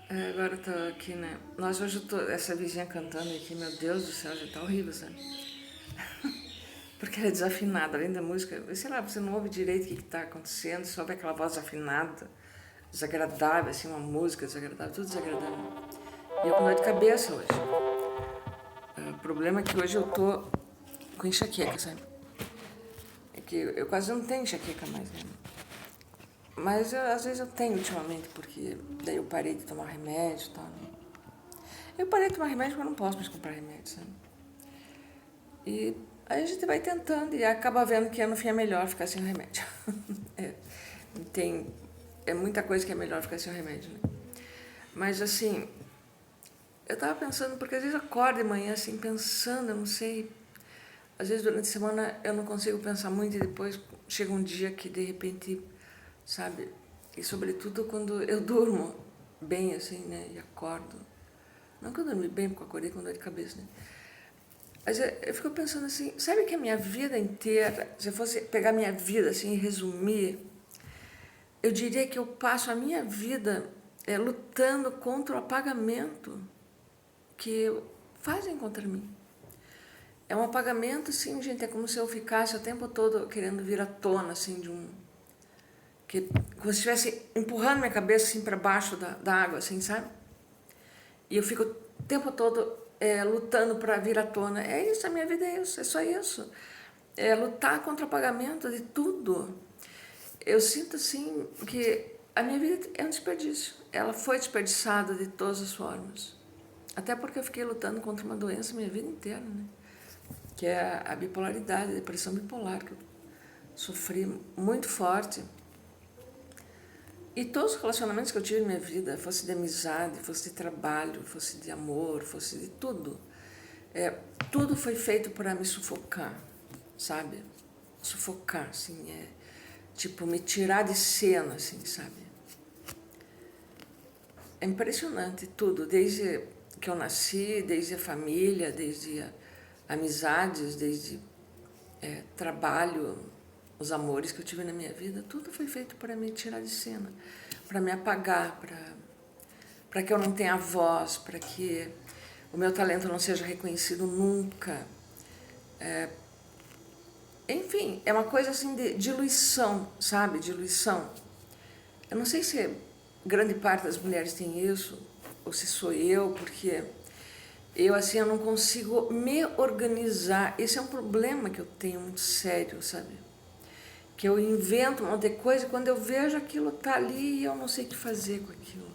Agora eu tô aqui, né? Nossa, hoje eu tô. Essa vizinha cantando aqui, meu Deus do céu, já tá horrível, sabe? Porque ela é desafinada, além da música. Sei lá, você não ouve direito o que tá acontecendo, só ouve aquela voz afinada, desagradável, assim, uma música desagradável, tudo desagradável. E eu com dor de cabeça hoje. O problema é que hoje eu tô com enxaqueca, sabe? É que eu quase não tenho enxaqueca mais, né? Mas às vezes eu tenho ultimamente, porque daí eu parei de tomar remédio e tal, né? Eu parei de tomar remédio porque eu não posso mais comprar remédio, sabe? E aí a gente vai tentando e acaba vendo que no fim é melhor ficar sem o remédio. é, tem, é muita coisa que é melhor ficar sem o remédio, né? Mas assim, eu tava pensando, porque às vezes eu acordo de manhã assim, pensando, eu não sei. Às vezes durante a semana eu não consigo pensar muito e depois chega um dia que de repente, sabe? E sobretudo quando eu durmo bem assim, né? E acordo. Não que eu dormi bem, porque eu acordei com dor de cabeça, né? Mas eu fico pensando assim, sabe que a minha vida inteira, se eu fosse pegar minha vida assim e resumir, eu diria que eu passo a minha vida lutando contra o apagamento que fazem contra mim. É um apagamento, assim, gente, é como se eu ficasse o tempo todo querendo vir à tona, assim, de um... que como se estivesse empurrando minha cabeça, assim, para baixo da água, assim, sabe? E eu fico o tempo todo lutando para vir à tona. É isso, a minha vida é isso, é só isso. É lutar contra o apagamento de tudo. Eu sinto, assim, que a minha vida é um desperdício. Ela foi desperdiçada de todas as formas. Até porque eu fiquei lutando contra uma doença minha vida inteira, né? Que é a bipolaridade, a depressão bipolar, que eu sofri muito forte. E todos os relacionamentos que eu tive na minha vida, fosse de amizade, fosse de trabalho, fosse de amor, fosse de tudo, tudo foi feito para me sufocar, sabe? Sufocar, assim, tipo, me tirar de cena, assim, sabe? É impressionante tudo, desde que eu nasci, desde a família, desde amizades, desde trabalho, os amores que eu tive na minha vida, tudo foi feito para me tirar de cena, para me apagar, para que eu não tenha voz, para que o meu talento não seja reconhecido nunca. Enfim, é uma coisa assim de diluição, sabe? Diluição. Eu não sei se grande parte das mulheres tem isso, ou se sou eu, porque eu assim eu não consigo me organizar. Esse é um problema que eu tenho muito sério, sabe? Que eu invento um monte de coisa e quando eu vejo aquilo tá ali e eu não sei o que fazer com aquilo.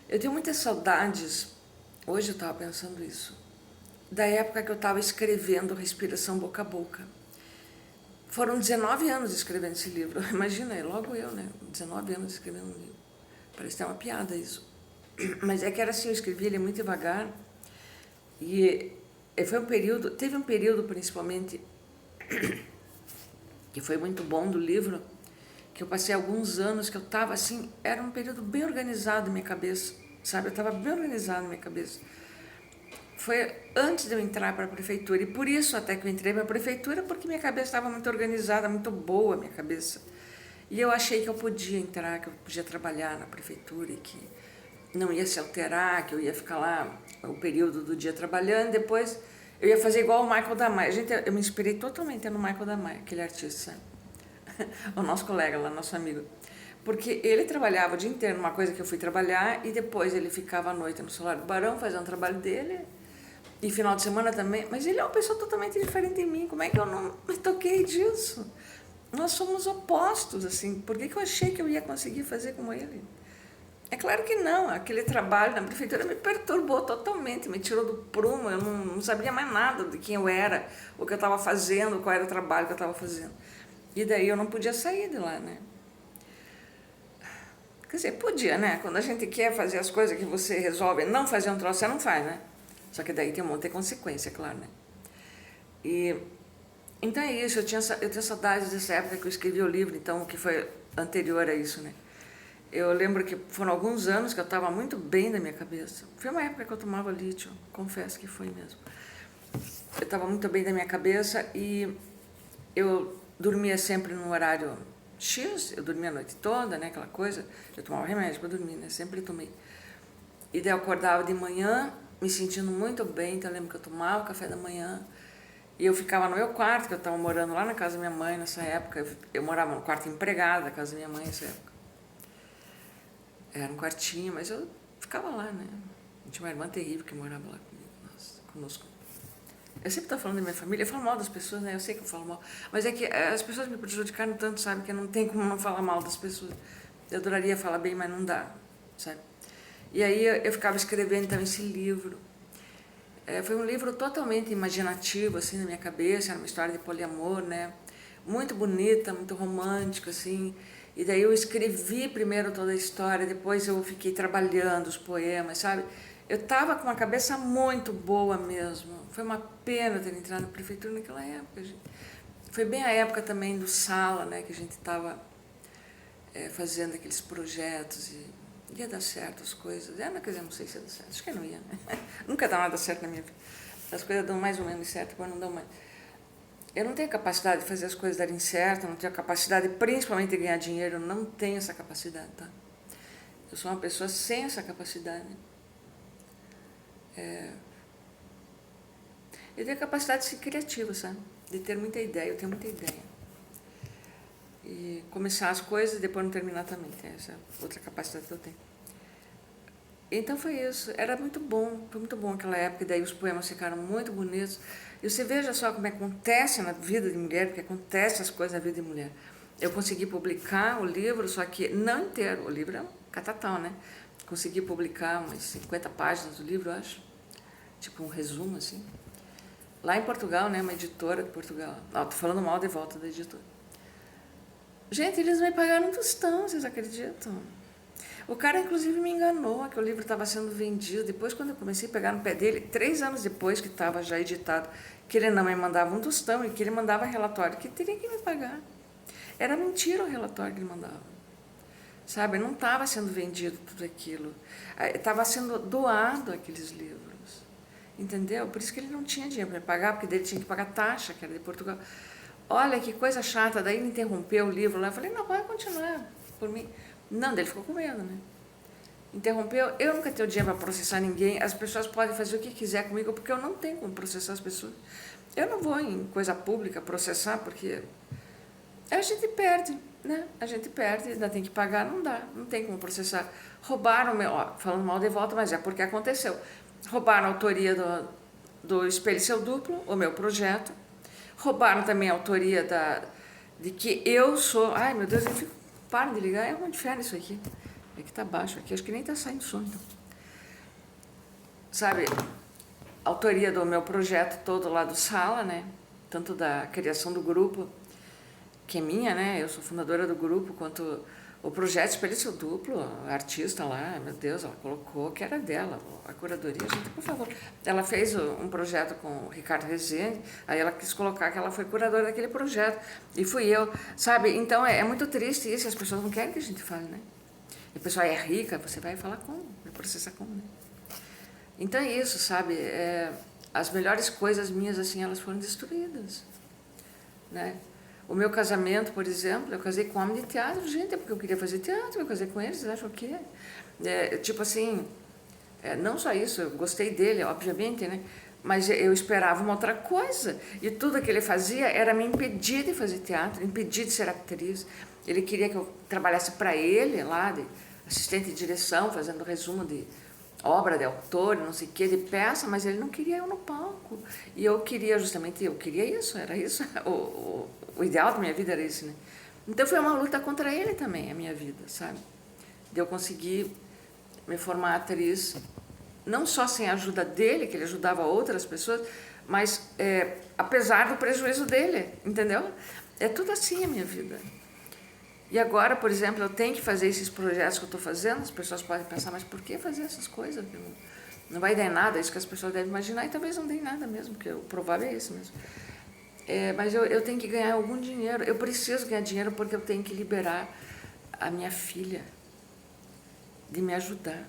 Eu tenho muitas saudades, hoje eu estava pensando isso, da época que eu estava escrevendo Respiração Boca a Boca. Foram 19 anos escrevendo esse livro, imagina, logo eu, né? 19 anos escrevendo um livro. Parece que é uma piada isso. Mas é que era assim, eu escrevi ele muito devagar e foi um período, teve um período principalmente que foi muito bom do livro, que eu passei alguns anos que eu estava assim, era um período bem organizado na minha cabeça, sabe? Eu estava bem organizado na minha cabeça. Foi antes de eu entrar para a prefeitura, e por isso até que eu entrei para a prefeitura, porque minha cabeça estava muito organizada, muito boa a minha cabeça. E eu achei que eu podia entrar, que eu podia trabalhar na prefeitura e que não ia se alterar, que eu ia ficar lá o período do dia trabalhando, e depois eu ia fazer igual o Michael da Maia. Gente, eu me inspirei totalmente no Michael da Maia, aquele artista, o nosso colega lá, nosso amigo. Porque ele trabalhava o dia inteiro numa coisa que eu fui trabalhar e depois ele ficava à noite no Solar do Barão fazendo o trabalho dele e final de semana também. Mas ele é uma pessoa totalmente diferente de mim. Como é que eu não me toquei disso? Nós somos opostos, assim. Por que eu achei que eu ia conseguir fazer como ele? É claro que não. Aquele trabalho na prefeitura me perturbou totalmente, me tirou do prumo. Eu não sabia mais nada de quem eu era, o que eu estava fazendo, qual era o trabalho que eu estava fazendo. E daí eu não podia sair de lá, né? Quer dizer, podia, né? Quando a gente quer fazer as coisas que você resolve não fazer um troço, você não faz, né? Só que daí tem um monte de consequência, claro, né? E então é isso, eu tenho saudades dessa época que eu escrevi o livro, então, que foi anterior a isso, né? Eu lembro que foram alguns anos que eu estava muito bem na minha cabeça. Foi uma época que eu tomava lítio, confesso que foi mesmo. Eu estava muito bem da minha cabeça e eu dormia sempre num horário X, eu dormia a noite toda, né, aquela coisa, eu tomava remédio para dormir, né, sempre tomei. E daí eu acordava de manhã, me sentindo muito bem, então eu lembro que eu tomava o café da manhã, e eu ficava no meu quarto, que eu estava morando lá na casa da minha mãe nessa época, eu morava no quarto empregado da casa da minha mãe nessa época. Era um quartinho, mas eu ficava lá, né, tinha uma irmã terrível que morava lá comigo, nossa, conosco. Eu sempre estou falando da minha família, eu falo mal das pessoas, né? Eu sei que eu falo mal, mas é que as pessoas me prejudicaram tanto, sabe? Que não tem como não falar mal das pessoas. Eu adoraria falar bem, mas não dá, sabe? E aí eu ficava escrevendo então esse livro. Foi um livro totalmente imaginativo, assim, na minha cabeça, era uma história de poliamor, né? Muito bonita, muito romântica, assim. E daí eu escrevi primeiro toda a história, depois eu fiquei trabalhando os poemas, sabe? Eu estava com uma cabeça muito boa mesmo. Foi uma pena ter entrado na prefeitura naquela época. Foi bem a época também do Sala, né, que a gente estava fazendo aqueles projetos e ia dar certo as coisas. Quer dizer, não sei se ia dar certo, acho que não ia, né? Nunca dá nada certo na minha vida. As coisas dão mais ou menos certo, depois não dão mais. Eu não tenho capacidade de fazer as coisas darem certo, não tenho capacidade, principalmente de ganhar dinheiro, eu não tenho essa capacidade, tá? Eu sou uma pessoa sem essa capacidade. Eu tenho a capacidade de ser criativa, sabe? De ter muita ideia, eu tenho muita ideia. E começar as coisas e depois não terminar também, tem essa outra capacidade que eu tenho. Então foi isso, era muito bom, foi muito bom aquela época, e daí os poemas ficaram muito bonitos. E você veja só como acontece na vida de mulher, porque acontece as coisas na vida de mulher. Eu consegui publicar o livro, só que não inteiro, o livro é um catatal, né? Consegui publicar umas 50 páginas do livro, eu acho, tipo um resumo, assim. Lá em Portugal, né, uma editora de Portugal. Não, tô falando mal de volta da editora. Gente, eles me pagaram um tostão, vocês acreditam? O cara, inclusive, me enganou, que o livro estava sendo vendido. Depois, quando eu comecei a pegar no pé dele, 3 anos depois que estava já editado, que ele não me mandava um tostão e que ele mandava relatório, que teria que me pagar. Era mentira o relatório que ele mandava. Sabe, não estava sendo vendido tudo aquilo. Estava sendo doado aqueles livros. Entendeu? Por isso que ele não tinha dinheiro para pagar, porque dele tinha que pagar taxa, que era de Portugal. Olha que coisa chata, daí ele interrompeu o livro lá. Eu falei, não, vai continuar por mim. Não, daí ele ficou com medo, né? Interrompeu. Eu nunca tenho dinheiro para processar ninguém. As pessoas podem fazer o que quiser comigo, porque eu não tenho como processar as pessoas. Eu não vou em coisa pública processar, porque a gente perde, né? A gente perde, ainda tem que pagar, não dá, não tem como processar. Roubaram, falando mal de volta, mas é porque aconteceu. Roubaram a autoria do Espelho Seu Duplo, o meu projeto. Roubaram também a autoria de que eu sou... Ai, meu Deus, eu fico... Para de ligar, é um inferno isso aqui. É que tá baixo aqui, acho que nem tá saindo som, então. Sabe, a autoria do meu projeto todo lá do Sala, né? Tanto da criação do grupo, que é minha, né? Eu sou fundadora do grupo, quanto... O projeto Espelho Seu Duplo, a artista lá, meu Deus, ela colocou que era dela, a curadoria, gente, por favor. Ela fez um projeto com o Ricardo Rezende, aí ela quis colocar que ela foi curadora daquele projeto, e fui eu, sabe? Então é muito triste isso, as pessoas não querem que a gente fale, né? E a pessoa é rica, você vai falar como? Vai processar como, né? Então é isso, sabe? As melhores coisas minhas, assim, elas foram destruídas, né? O meu casamento, por exemplo, eu casei com um homem de teatro, gente, é porque eu queria fazer teatro, eu casei com ele, vocês acham o quê? Tipo assim, não só isso, eu gostei dele, obviamente, né? Mas eu esperava uma outra coisa, e tudo que ele fazia era me impedir de fazer teatro, impedir de ser atriz. Ele queria que eu trabalhasse para ele lá, de assistente de direção, fazendo resumo de obra de autor, não sei o que, de peça, mas ele não queria eu no palco. E eu queria justamente, eu queria isso, era isso, o ideal da minha vida era isso, né? Então foi uma luta contra ele também, a minha vida, sabe? De eu conseguir me formar atriz, não só sem a ajuda dele, que ele ajudava outras pessoas, mas apesar do prejuízo dele, entendeu? É tudo assim a minha vida. E agora, por exemplo, eu tenho que fazer esses projetos que eu estou fazendo, as pessoas podem pensar, mas por que fazer essas coisas? Não vai dar em nada, é isso que as pessoas devem imaginar, e talvez não dê em nada mesmo, porque o provável é esse mesmo. Mas eu tenho que ganhar algum dinheiro, eu preciso ganhar dinheiro porque eu tenho que liberar a minha filha de me ajudar.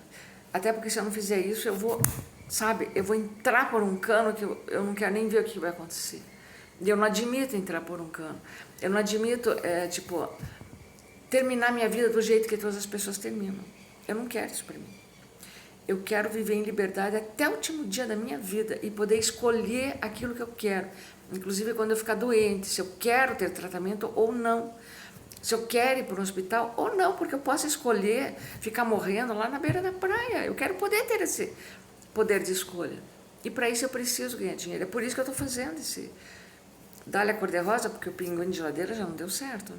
Até porque se eu não fizer isso, eu vou, sabe, eu vou entrar por um cano que eu não quero nem ver o que vai acontecer. E eu não admito entrar por um cano. Eu não admito, tipo... terminar minha vida do jeito que todas as pessoas terminam. Eu não quero isso para mim. Eu quero viver em liberdade até o último dia da minha vida e poder escolher aquilo que eu quero. Inclusive quando eu ficar doente, se eu quero ter tratamento ou não. Se eu quero ir para um hospital ou não, porque eu posso escolher ficar morrendo lá na beira da praia. Eu quero poder ter esse poder de escolha. E para isso eu preciso ganhar dinheiro. É por isso que eu estou fazendo esse Dália Cor-de-Rosa, porque o Pinguim de Geladeira já não deu certo.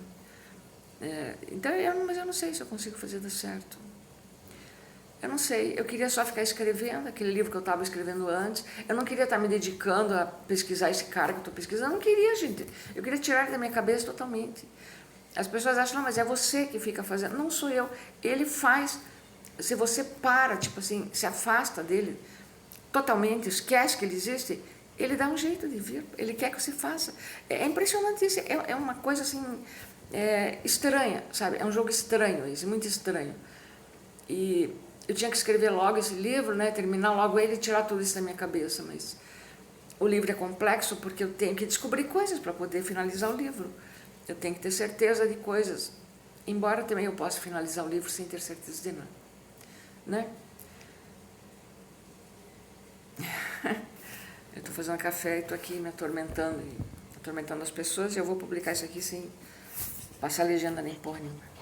Então, mas eu não sei se eu consigo fazer dar certo. Eu não sei, eu queria só ficar escrevendo aquele livro que eu estava escrevendo antes. Eu não queria estar me dedicando a pesquisar esse cara que eu estou pesquisando. Eu não queria, gente. Eu queria tirar ele da minha cabeça totalmente. As pessoas acham, não, mas é você que fica fazendo. Não sou eu. Ele faz. Se você para, tipo assim, se afasta dele totalmente, esquece que ele existe, ele dá um jeito de vir. Ele quer que você faça. É impressionante isso. É uma coisa assim, estranha, sabe? É um jogo estranho isso, muito estranho. E eu tinha que escrever logo esse livro, né? Terminar logo ele e tirar tudo isso da minha cabeça. Mas o livro é complexo porque eu tenho que descobrir coisas para poder finalizar o livro. Eu tenho que ter certeza de coisas, embora também eu possa finalizar o livro sem ter certeza de nada, né? Eu estou fazendo café e estou aqui me atormentando as pessoas e eu vou publicar isso aqui sem passar legenda nem porra nenhuma.